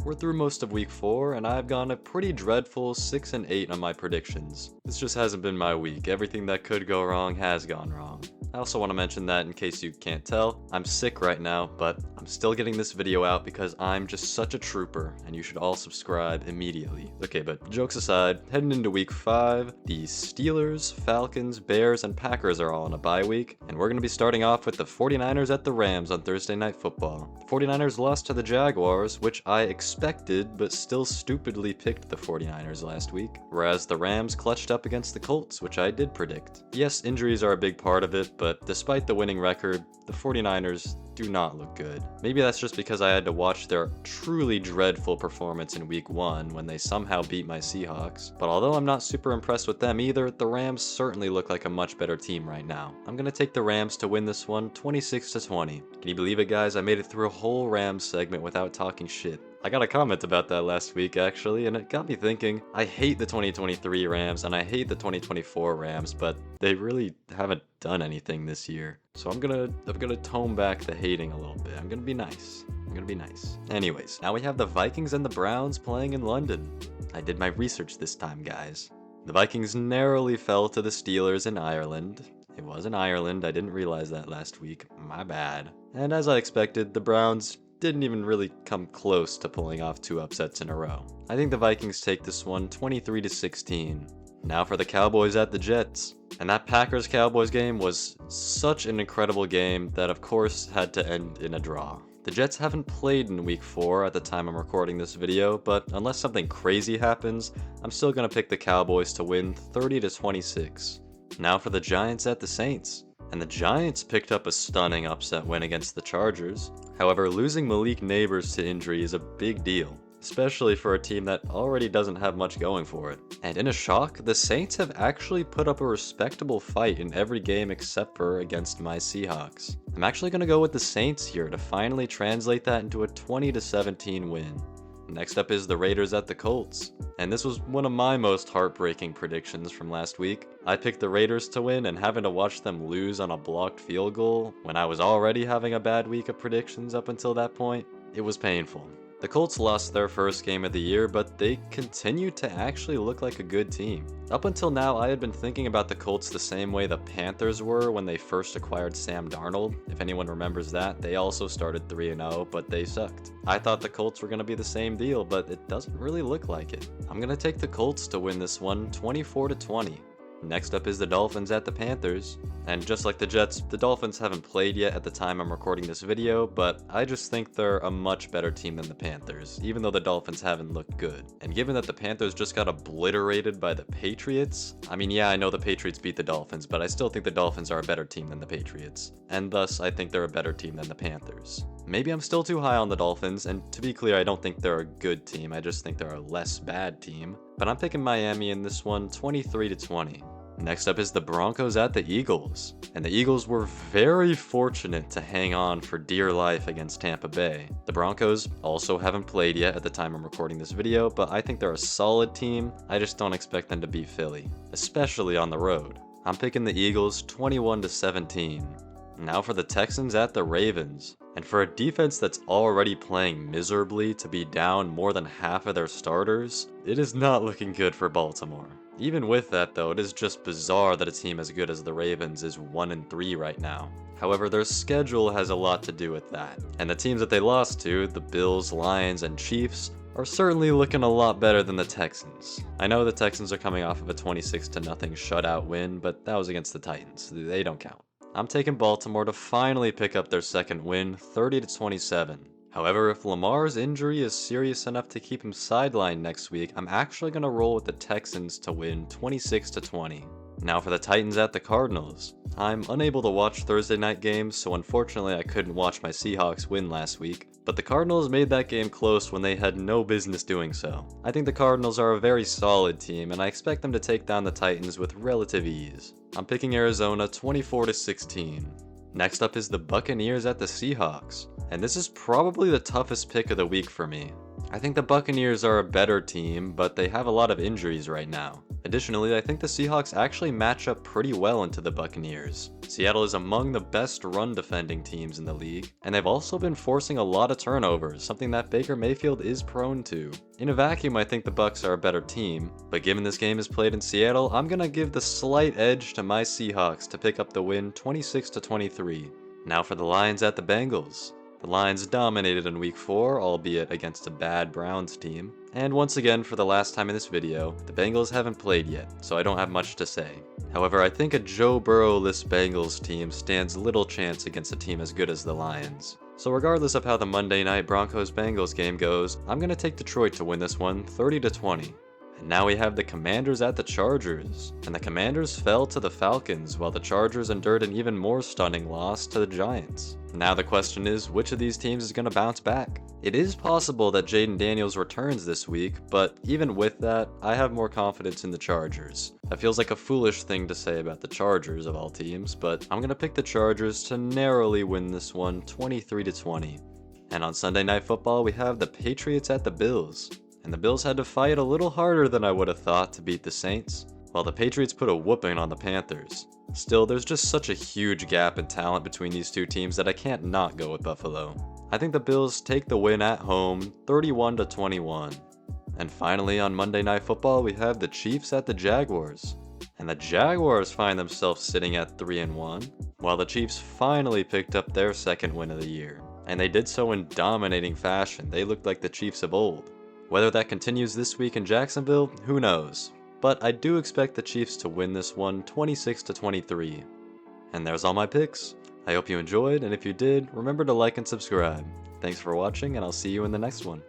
We're through most of week 4, and I've gone a pretty dreadful 6 and 8 on my predictions. This just hasn't been my week. Everything that could go wrong has gone wrong. I also want to mention that, in case you can't tell, I'm sick right now, but I'm still getting this video out because I'm just such a trooper, and you should all subscribe immediately. Okay, but jokes aside, heading into week 5, the Steelers, Falcons, Bears, and Packers are all on a bye week, and we're going to be starting off with the 49ers at the Rams on Thursday Night Football. The 49ers lost to the Jaguars, which I expected, but still stupidly picked the 49ers last week, whereas the Rams clutched up against the Colts, which I did predict. Yes, injuries are a big part of it, but despite the winning record, the 49ers do not look good. Maybe that's just because I had to watch their truly dreadful performance in week 1 when they somehow beat my Seahawks. But although I'm not super impressed with them either, the Rams certainly look like a much better team right now. I'm gonna take the Rams to win this one 26-20. Can you believe it, guys? I made it through a whole Rams segment without talking shit. I got a comment about that last week actually, and it got me thinking. I hate the 2023 Rams and I hate the 2024 Rams, but they really haven't done anything this year. So I'm gonna tone back the hating a little bit. I'm gonna be nice. Anyways, now we have the Vikings and the Browns playing in London. I did my research this time, guys. The Vikings narrowly fell to the Steelers in Ireland. It was in Ireland, I didn't realize that last week. My bad. And as I expected, the Browns didn't even really come close to pulling off 2 upsets in a row. I think the Vikings take this one 23-16. Now for the Cowboys at the Jets. And that Packers-Cowboys game was such an incredible game that of course had to end in a draw. The Jets haven't played in week 4 at the time I'm recording this video, but unless something crazy happens, I'm still gonna pick the Cowboys to win 30-26. Now for the Giants at the Saints. And the Giants picked up a stunning upset win against the Chargers. However, losing Malik Neighbors to injury is a big deal, especially for a team that already doesn't have much going for it. And in a shock, the Saints have actually put up a respectable fight in every game except for against my Seahawks. I'm actually going to go with the Saints here to finally translate that into a 20-17 win. Next up is the Raiders at the Colts. And this was one of my most heartbreaking predictions from last week. I picked the Raiders to win, and having to watch them lose on a blocked field goal when I was already having a bad week of predictions up until that point, it was painful. The Colts lost their first game of the year, but they continued to actually look like a good team. Up until now, I had been thinking about the Colts the same way the Panthers were when they first acquired Sam Darnold. If anyone remembers that, they also started 3-0, but they sucked. I thought the Colts were going to be the same deal, but it doesn't really look like it. I'm going to take the Colts to win this one 24-20. Next up is the Dolphins at the Panthers. And just like the Jets, the Dolphins haven't played yet at the time I'm recording this video, but I just think they're a much better team than the Panthers, even though the Dolphins haven't looked good. And given that the Panthers just got obliterated by the Patriots, I mean, yeah, I know the Patriots beat the Dolphins, but I still think the Dolphins are a better team than the Patriots. And thus, I think they're a better team than the Panthers. Maybe I'm still too high on the Dolphins, and to be clear, I don't think they're a good team, I just think they're a less bad team. But I'm picking Miami in this one 23-20. Next up is the Broncos at the Eagles. And the Eagles were very fortunate to hang on for dear life against Tampa Bay. The Broncos also haven't played yet at the time I'm recording this video, but I think they're a solid team. I just don't expect them to beat Philly, especially on the road. I'm picking the Eagles 21-17. Now for the Texans at the Ravens. And for a defense that's already playing miserably to be down more than half of their starters, it is not looking good for Baltimore. Even with that though, it is just bizarre that a team as good as the Ravens is 1-3 right now. However, their schedule has a lot to do with that. And the teams that they lost to, the Bills, Lions, and Chiefs, are certainly looking a lot better than the Texans. I know the Texans are coming off of a 26-0 shutout win, but that was against the Titans. They don't count. I'm taking Baltimore to finally pick up their second win, 30-27. However, if Lamar's injury is serious enough to keep him sidelined next week, I'm actually going to roll with the Texans to win 26-20. Now for the Titans at the Cardinals. I'm unable to watch Thursday night games, so unfortunately I couldn't watch my Seahawks win last week, but the Cardinals made that game close when they had no business doing so. I think the Cardinals are a very solid team, and I expect them to take down the Titans with relative ease. I'm picking Arizona 24-16. Next up is the Buccaneers at the Seahawks, and this is probably the toughest pick of the week for me. I think the Buccaneers are a better team, but they have a lot of injuries right now. Additionally, I think the Seahawks actually match up pretty well into the Buccaneers. Seattle is among the best run defending teams in the league, and they've also been forcing a lot of turnovers, something that Baker Mayfield is prone to. In a vacuum, I think the Bucs are a better team, but given this game is played in Seattle, I'm gonna give the slight edge to my Seahawks to pick up the win 26-23. Now for the Lions at the Bengals. The Lions dominated in Week 4, albeit against a bad Browns team. And once again, for the last time in this video, the Bengals haven't played yet, so I don't have much to say. However, I think a Joe Burrow-less Bengals team stands little chance against a team as good as the Lions. So regardless of how the Monday night Broncos-Bengals game goes, I'm going to take Detroit to win this one 30-20. And now we have the Commanders at the Chargers, and the Commanders fell to the Falcons while the Chargers endured an even more stunning loss to the Giants. Now the question is, which of these teams is going to bounce back? It is possible that Jaden Daniels returns this week, but even with that, I have more confidence in the Chargers. That feels like a foolish thing to say about the Chargers of all teams, but I'm going to pick the Chargers to narrowly win this one 23-20. And on Sunday Night Football, we have the Patriots at the Bills. And the Bills had to fight a little harder than I would have thought to beat the Saints, while the Patriots put a whooping on the Panthers. Still, there's just such a huge gap in talent between these two teams that I can't not go with Buffalo. I think the Bills take the win at home, 31-21. And finally, on Monday Night Football, we have the Chiefs at the Jaguars. And the Jaguars find themselves sitting at 3-1, while the Chiefs finally picked up their second win of the year. And they did so in dominating fashion. They looked like the Chiefs of old. Whether that continues this week in Jacksonville, who knows? But I do expect the Chiefs to win this one 26-23. And there's all my picks. I hope you enjoyed, and if you did, remember to like and subscribe. Thanks for watching, and I'll see you in the next one.